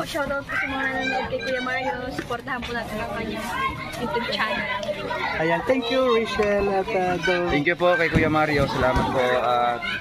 po, shoutout po sa mga nanonood kay Kuya Mario. Supportahan po natin ang kanyang YouTube channel. Ayan, thank you Rachel at Thank you po kay Kuya Mario. Salamat po.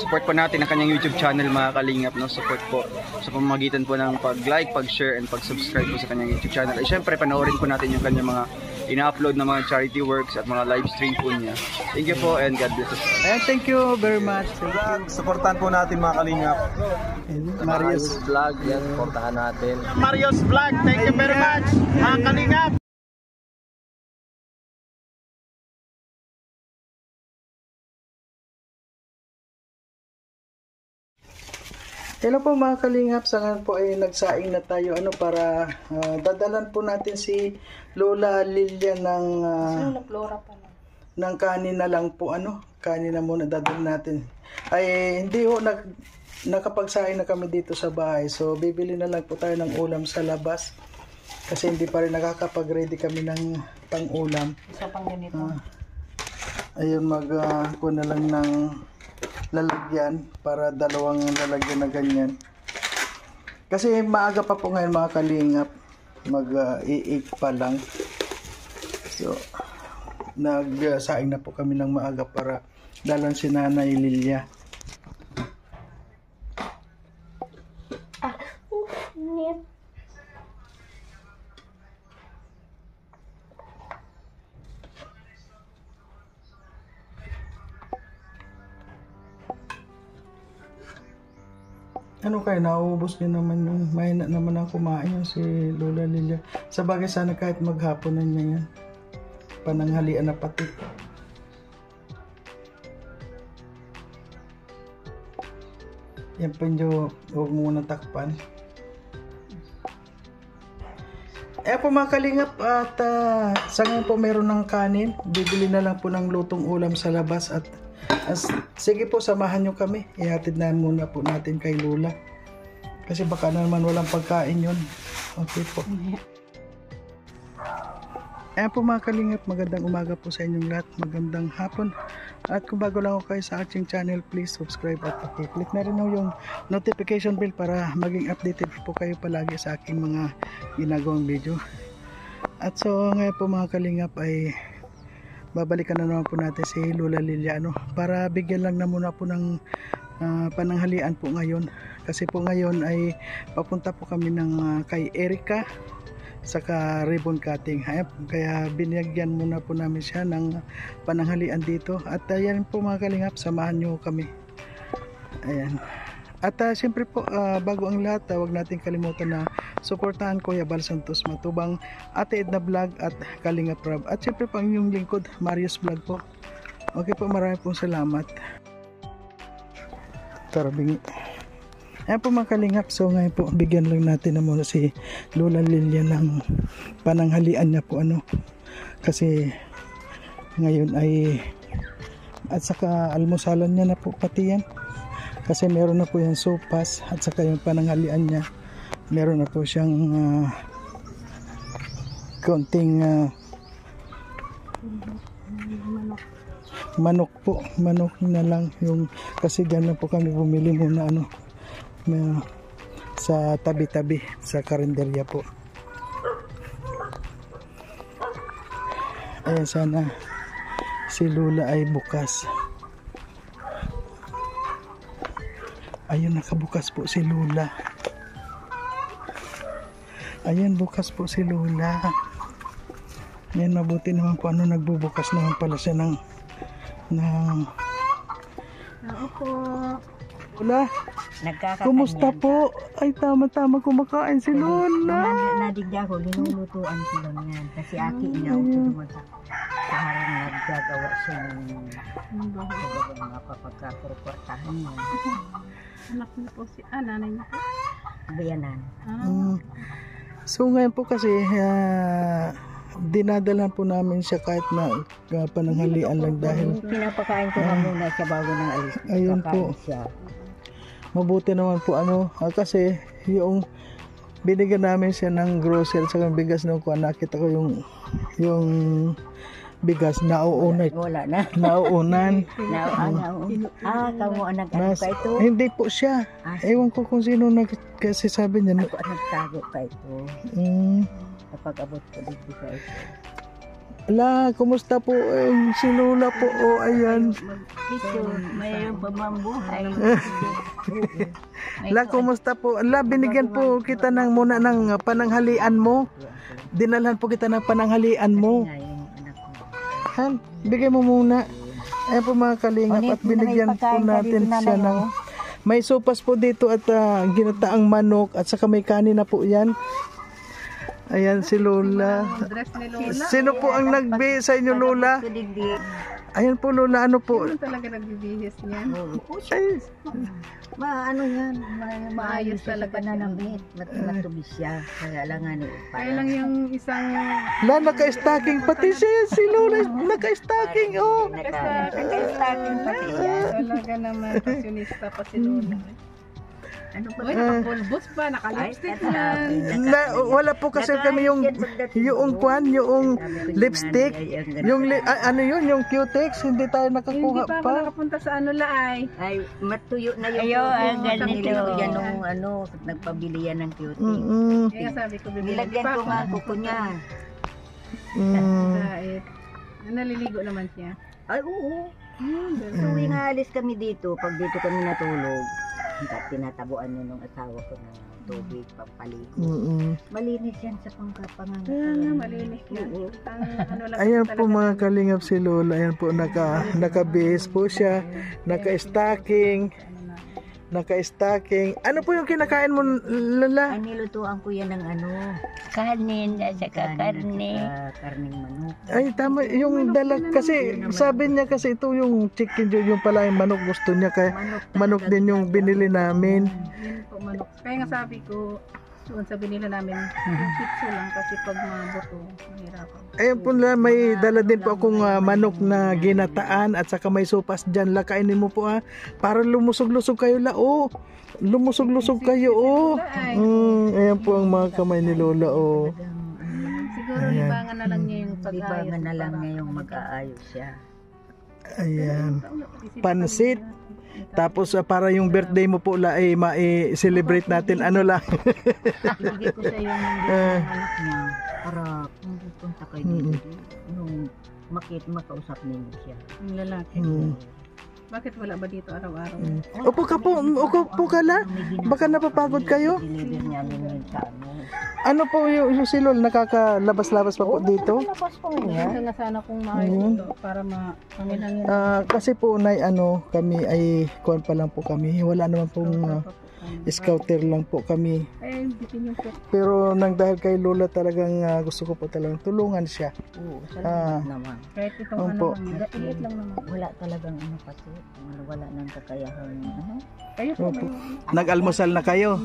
Support po natin ang kanyang YouTube channel mga kalingap. No? Support po sa pamamagitan po ng pag-like, pag-share, and pag-subscribe po sa kanyang YouTube channel. At syempre, panoorin po natin yung kanyang mga ina-upload na mga charity works at mga live stream po niya. Thank you po and God bless us. Ayan, thank you very much. Thank you. Supportan po natin mga kalingap. Marius Vlog, yan, supportahan natin. Marius Vlog, thank you very much mga kalingap. Hello po mga kalingap, sa ngayon po ay nagsaing na tayo para dadalan po natin si Lola Lilia ng kanin na lang po kanin na muna dadalan natin. Ay hindi ho nakapagsaing na kami dito sa bahay, so bibili na lang po tayo ng ulam sa labas kasi hindi pa rin nakakapag-ready kami ng pang-ulam. Isa pang ganito. Ayun, kuha na lang ng lalagyan para dalawang lalagyan na ganyan kasi maaga pa po ngayon mga kalingap, mag-8 pa lang, so nagsaing na po kami ng maaga para dalan si Nanay Lilia. Ano kayo, nauubos niyo naman yung mahina naman ang kumain yung si Lola Lilia. Sa bagay sana kahit maghapon na niya yan. Pananghalian na pati. Yan po yung huwag muna takpan. Po mga kalingap, at sa ngayon po meron ng kanin. Bibili na lang po ng lutong ulam sa labas at sige po, samahan nyo kami. Ihatid na muna po natin kay Lola. Kasi baka naman walang pagkain yun. Okay po. Ayan po mga kalingap, magandang umaga po sa inyong lahat. Magandang hapon. At kung bago lang ako kayo sa aking channel, please subscribe at click na rin yung notification bell para maging updated po kayo palagi sa aking mga ginagawang video. At so ngayon po mga kalingap ay babalikan na naman po natin si Lola Lilia para bigyan lang na muna po ng pananghalian po ngayon kasi po ngayon ay papunta po kami ng kay Erica saka ribbon cutting. Kaya binigyan muna po namin siya ng pananghalian dito at ayan po mga kalingap, samahan nyo kami. Ayan. At siyempre po, bago ang lahat, huwag natin kalimutan na suportahan Kuya Bal Santos Matubang, Ate Edna Vlog at Kalingap Rab. At siyempre po ang inyong lingkod, Marius Vlog po. Okay po, marami pong salamat. Tara, bingi. Ayan po mga kalingap, so ngayon po, bigyan lang natin na muna si Lola Lilia ng pananghalian niya po kasi ngayon ay at saka almusalan niya na po pati yan. Kasi meron na po yung sopas at saka yung pananghalian niya. Meron na po siyang konting manok po. Manok na lang yung kasi gano'n po kami bumili muna sa tabi-tabi sa karinderya po. Ayan, sana si Lola ay bukas. Ayun, nakabukas po si Lola. Ayan, bukas po si Lola. Ayan, mabuti naman po nagbubukas naman pala siya ng Opo. Lola, kumusta po? Ay, tama-tama kumakain si Lola. Nadigya ko, linulutuan ko lang yan. Kasi aki niya ako dumatak. Sa harang naggagawa siya ng mga papagkakurportahan niya. Anak niyo po si nanay niyo po? Bayanan. So ngayon po kasi dinadala po namin siya kahit na pananghalian lang dahil pinapakain ko na muna siya bago nang alis. Ayun po. Siya. Mabuti naman po kasi yung binigyan namin siya ng grocery sa bigas nung nakita ko yung bigas nauunay. Wala na. Nauunan. Kamu anak ano ka ito? Hindi po siya. Ewan ko kung sino kasi sabi niya. Ako nagtago ka ito. Kapag abot ko dito ka ito. Ala, kumusta po? Si Lola po. Ayan. Ito, mayroon pa mambuhay. La, kumusta po? La, binigyan po kita muna ng pananghalian mo. Dinalhan po kita ng pananghalian mo. Han, bigay mo muna. Ayan po mga kalingap at binigyan po natin siya ng may sopas po dito at ginataang manok at saka may kanin na po yan. Ayan si Lola. Sino po ang nagbi sa inyo, Lola? Ayan po, Lola, ano po? Ano talaga nagbibihis niya? Ay, Ano yan? Maayos talaga pananamit. Matubis siya. Kaya lang ano. Kaya lang yung isang... la, naka-stocking pati siya. Si Lola, naka-stocking, oh. Naka-stocking pati siya. Talaga naman, passionista pa si Lola. Ano pa? Naka-pulbos pa, naka-lipstick na. Wala po kasi kami yung lipstick, ano yun, yung cutex, hindi tayo nakakuha Hindi pa ako pa. nakapunta sa ano laay. Ay, matuyo na yung ganito. Yan nung nagpabili yan ng cutie. Kaya sabi ko, bibili Nilagyan ko nga kuko niya. Dahil, naliligo naman siya. Ay, oo. Tuwing alis kami dito, pag dito kami natulog, tinatabuan niyo nung asawa ko ng tubig, papaligo. Malinis yan sa pangkapangalan. Malinis yan. Ano lang Ayan po mga kalingap si Lola. Ayan po, naka-base po siya. Naka-stocking. Ano po yung kinakain mo, Lola? Nilutuan ko yan ng ano. Kanin at saka karne. Karning manok. Ay, tama. Yung dalag kasi, sabi niya kasi ito yung chicken, yung pala yung manok gusto niya. Kaya manok din yung binili namin. Yun po, manok. Kaya nga sabi ko, doon sa binila namin, yung pizza lang kasi pag mabuto, mahirapan. Ayun po na, may dala din po akong manok na ginataan at saka may sopas dyan. La, kainin mo po para lumusog-lusog kayo la. Lumusog-lusog kayo ayan po ang mga kamay ni Lola Siguro libangan na lang niya yung pag-ayos. Libangan na lang niya yung mag-aayos siya. Ayan. Pansit. Tapos para yung birthday mo po la ma-celebrate natin ano lang. Ibigay ko sa iyo ng anak niya para kung pupunta kayo dito, nung makausap ninyo siya. Yung lalaki. Bakit wala ba dito araw-araw? Upo ka po, upo ka la. Baka napapagod kayo. Deliver namin yun sa ano. Ano po yung si Lol, nakakalabas-labas pa po dito? Tapos po niya. Kasi nga sana kung maayos ito para kami lang yun. Kasi po kami ay kuwan pa lang po kami. Wala naman pong scouter lang po kami. Eh, bitin yung pet. Pero dahil kay Lola talagang gusto ko po talagang tulungan siya. Oo, salamat naman. Kahit itong Opo. ilit lang naman. Wala talagang ano kasi, wala nang kakayahan ano. Kayo po, Nag-almusal na kayo?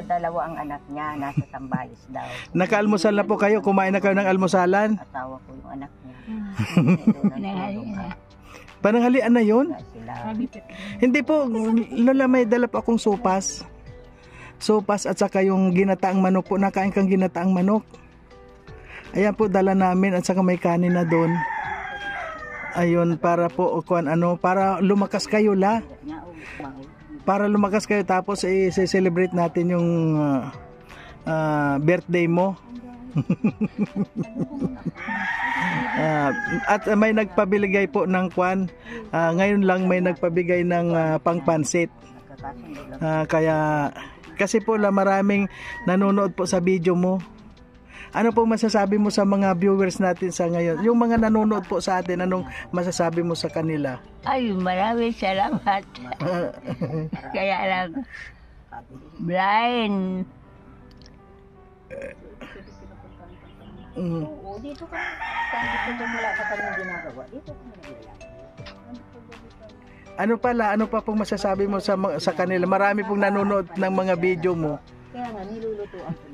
Dalawa ang anak niya, nasa Sambales daw. Naka-almusal na po kayo? Kumain na kayo ng almusalan? Asawa ko yung anak niya. Pananghalian na yun? Sila. Hindi po, Lola, may dala po akong sopas. Sopas at saka yung ginataang manok po. Nakain kang ginataang manok. Ayan po, dala namin at saka may kanin na doon. Ayun, para po, para lumakas kayo la. Para lumakas kayo tapos i-celebrate natin yung birthday mo. At may nagpabiligay po ng kwan. Ngayon lang may nagpabigay ng pangpansit. Kaya kasi po maraming nanonood po sa video mo. Ano po masasabi mo sa mga viewers natin sa ngayon? Yung mga nanonood po sa atin, anong masasabi mo sa kanila? Ay, maraming salamat. Kaya lang, Brian. Oo, dito ka. Dito wala ka kami ginagawa. Dito ka Ano pa pong masasabi mo sa kanila? Marami pong nanonood ng mga video mo. Kaya nga, nilulutuan ko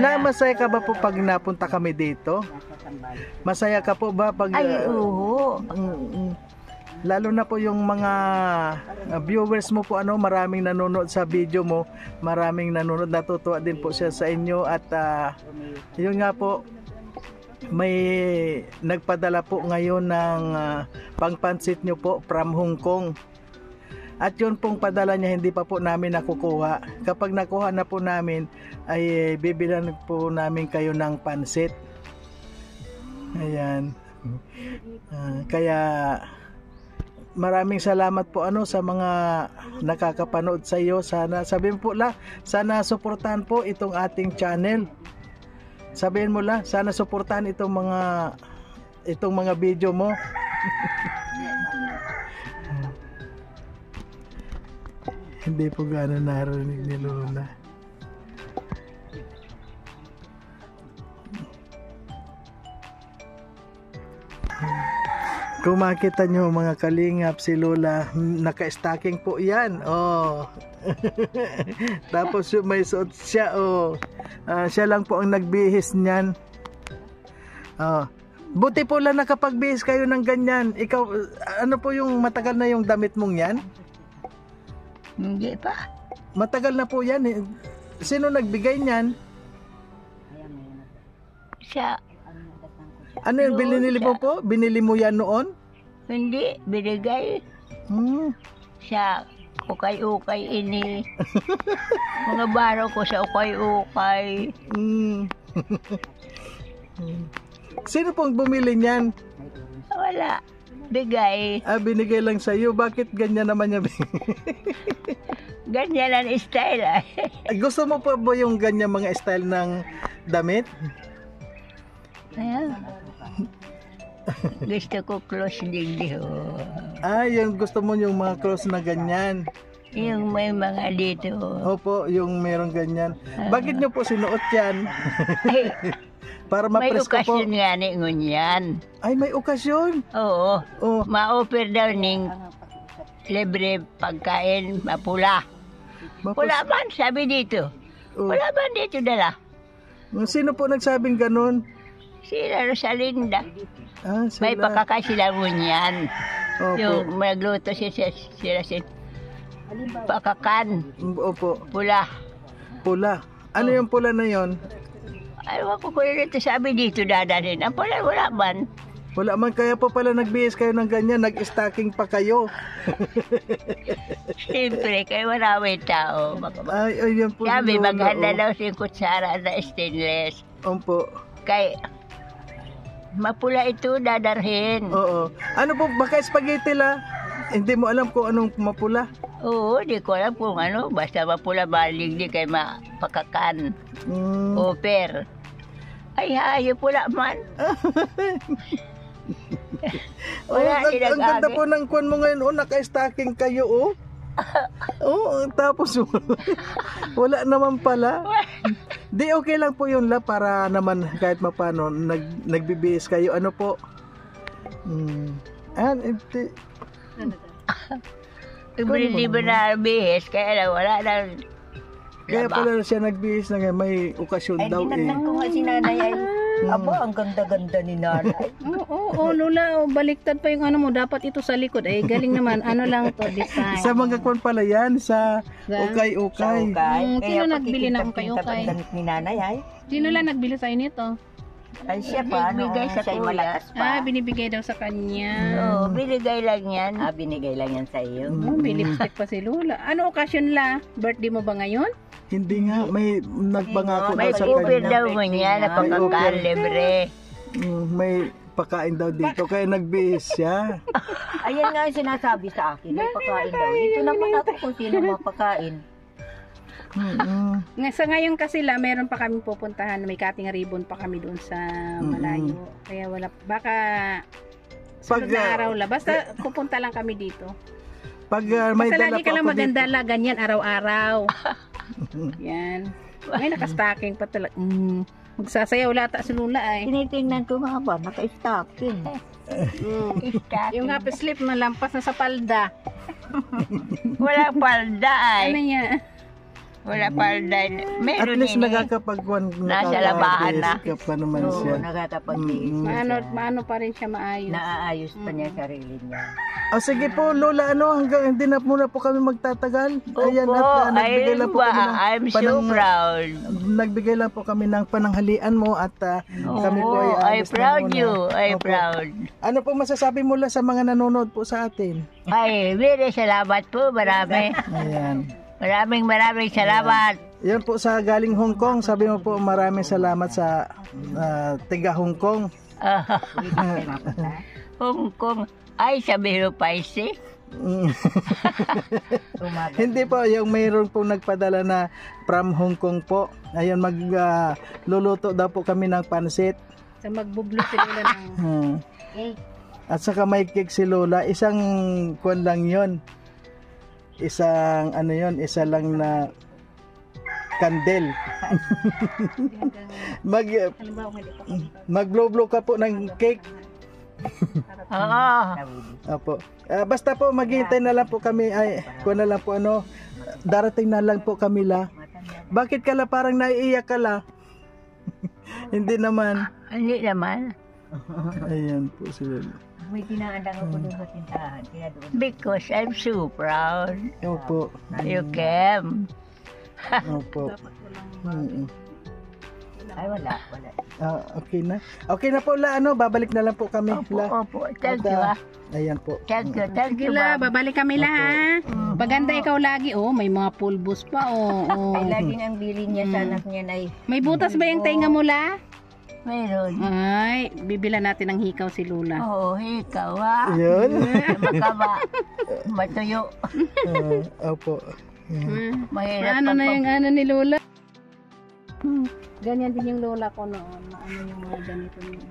na. Masaya ka ba po pag napunta kami dito? Masaya ka po ba pag... Ay, oo. Lalo na po yung mga viewers mo po, ano, maraming nanonood sa video mo, maraming nanonood, natutuwa din po siya sa inyo. At yun nga po, may nagpadala po ngayon ng pangpansit nyo po from Hong Kong. At yun pong padala niya hindi pa po namin nakukuha. Kapag nakuha na po namin ay bibilan po namin kayo ng pansit. Ayan. Kaya maraming salamat po ano sa mga nakakapanood sa iyo. Sana sabihin po la, sana suportahan po itong ating channel. Sabihin mo la, sana suportahan itong mga video mo. Hindi po gano'n narinig ni Lola. Kung makita nyo mga kalingap, si Lola, naka-stocking po yan. Oh. Tapos may suot siya. Oh. Siya lang po ang nagbihis niyan. Oh. Buti po lang nakapagbihis kayo ng ganyan. Ikaw, ano po yung matagal na yung damit mong yan? Hindi pa. Matagal na po yan. Sino nagbigay niyan? Siya. Ano yung binili mo po? Binili mo yan noon? Hindi, binigay. Siya, ukay-ukay ini. Mga baro ko sa ukay-ukay. Sino pong bumili niyan? Wala. Bigay. Binigay lang sa iyo. Bakit ganyan naman niya? Ganyan ang style ay. Gusto mo pa ba yung ganyan mga style ng damit? Ayan. Gusto ko close din ho. Yung gusto mo yung mga close na ganyan. Yung may mga dito. Opo, yung meron ganyan. Bakit nyo po sinuot yan? Ay, para may ma-presko po. okasyon nga ni ngunyan. Ay, may okasyon. Oo. Oh. Ma-offer daw ning libre pagkain mapula. Wala man, sabi dito. Oh. Wala man dito dala. Sino po nagsabing ganun? Sila Rosalinda. Sila. May pakakasila ngunyan. Opo. Yung magluto sila pakakan. Opo. Pula. Pula. Ano yung pula na yon? Ayaw ko dito, sabi dito dadalhin. Ang pula wala man. Wala man, kaya po pala nagbihis kayo ng ganyan, nag-stocking pa kayo. Siyempre, kayo maraming tao. Ayun po. Sabi, Lola, maghanda daw si kutsara na stainless. Opo. Kay, mapula ito, dadarhin. Oo. Ano po, baka spaghetti la? Hindi mo alam kung anong mapula? Oo, di ko alam kung ano. Basta mapula, balig di kay mapakakan. Offer. Ay, hayo pula man. Wala Ang ganda po ng kwan mo ngayon, naka-stocking kayo, oh. Tapos wala naman pala. Di okay lang po yun la, para naman kahit mapano nagbibihis kayo, ano po. Libre na bihis, kaya lang wala nang kaya pala siya nagbihis na may okasyon daw eh. Dinagdag ko nga si nanay ay. Aba, ang ganda-ganda ni nanay. Oo, Lola, baliktad pa yung ano mo. Dapat ito sa likod. Ay, galing naman. Ano lang to, design. Sa mga kwan pala yan, sa ukay-ukay. Sino nagbili ng ukay-ukay? Damit ni nanay ay. Sino lang nagbili sa'yo nito? Ay siya pa, Bigay sa siya'y kuya. malakas pa. Binibigay daw sa kanya. Oo, binigay lang yan. Binigay lang yan sa iyo. May lipstick pa si Lola. Ano okasyon la? Birthday mo ba ngayon? Hindi nga, may nagbangako May daw sa offer kanya. daw mo niya na pagkakan libre. May pakain daw dito, kaya nagbihis siya. Ayan nga yung sinasabi sa akin, may pakain daw. Dito naman ako kung sino mapakain. Sa ngayon kasi la, meron pa kami pupuntahan. May cutting ribbon pa kami doon sa malayo. Kaya wala, baka sunod na araw la. Basta pupunta lang kami dito. Pag may Basta dala lagi ka pa lang ako maganda dito. la, ganyan araw-araw. Yan. Ay, nakastocking pa talaga. Magsasayaw lata si Lola ay. Tinitingnan ko nga ba, naka-stocking. Yung half slip na lampas na sa palda. Walang palda ay. Ano yan? Wala pa dahil At meron least din eh. Nasa labahan na. ka pa naman Oo, siya. nakakapag-iis Maano pa rin siya maayos. Naaayos pa niya sarili niya. O sige po, Lola, hanggang hindi na muna po kami magtatagal. Ayan, Opo, at nagbigay lang po kami ng I'm so proud. nagbigay lang po kami ng pananghalian mo at kami po ay I aalis na proud muna. you. I Opo. proud. Ano po masasabi mo lang sa mga nanonood po sa atin? Ay, very salamat po. Marami. Ayan. Maraming salamat. Yan po sa galing Hong Kong. Sabi mo po maraming salamat sa tiga Hong Kong. Hong Kong. Ay, sabi mo pa isi. Hindi po, yung mayroon pong nagpadala na from Hong Kong po. Ayun, luluto daw po kami ng pansit. Sa magbublo si Lola ng... At saka may cake si Lola. Isang kwan lang yon. Isang ano yon, isa lang na kandel. Mag-blow-blow ka po ng cake. Oo. Apo. Basta po maghihintay na lang po kami ay kung na lang po darating na lang po kami la. Bakit ka la parang naiiyak ka la? Hindi naman. Hindi naman. Ayan po si Lola. May tinaandang ako doon sa tindahan. Kaya doon. Because I'm so proud. Opo. You came. Opo. Ay, wala. Okay na. Okay na po la, babalik na lang po kami la. Opo. Thank you ah. Ayan po. Thank you Gila, ma'am. babalik kami la ha. Baganda ikaw lagi. May mga pulbos pa. Ay, laging ang bili niya sa anak niya na May butas ba yung tainga mo la? Mayroon. Ay, bibila natin ng hikaw si Lola. Oo, ikaw ah. Yun. Makaba. Matuyo. Opo. Mahirap Ano na pag- yung ano ni Lola? Ganyan din yung Lola ko noon. Ano yung mga ganito niya.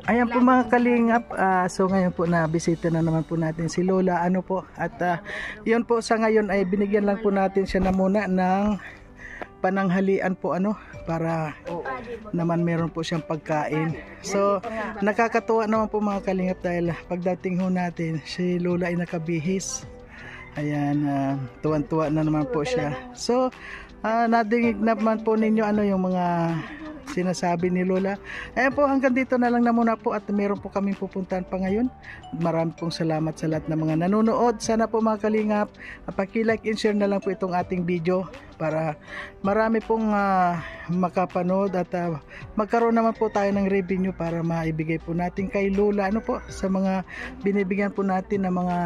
Ayan po mga kalingap, so ngayon po na bisita na naman po natin si Lola, at yun po sa ngayon ay binigyan lang po natin siya na muna ng pananghalian po para naman meron po siyang pagkain. So nakakatuwa naman po mga kalingap dahil pagdating ho natin si Lola ay nakabihis. Ayan, tuwan-tuwa na naman po siya. So nadinig naman po ninyo yung mga sinasabi ni Lola. Ayan po, hanggang dito na lang na muna po at meron po kaming pupuntahan pa ngayon. Marami pong salamat sa lahat ng mga nanonood. Sana po mga kalingap, paki-like and share na lang po itong ating video para marami pong makapanood at magkaroon naman po tayo ng revenue para maibigay po natin kay Lola sa mga binibigyan po natin ng mga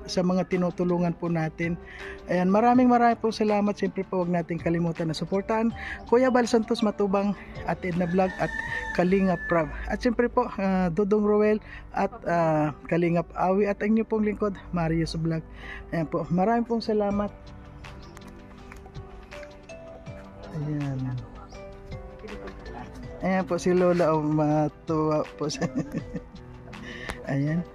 sa mga tinutulungan po natin. Ayan, maraming po salamat. Siyempre po huwag natin kalimutan na suportahan Kuya Bal Santos Matubang at Edna Vlog at Kalingap Prab. At siyempre po Dudong Roel at Kalingap Awi at ang inyo pong lingkod Marius Vlog. Ayan po, maraming pong salamat. Ayan. Ayan po si Lola, matuwa po siya. Ayan.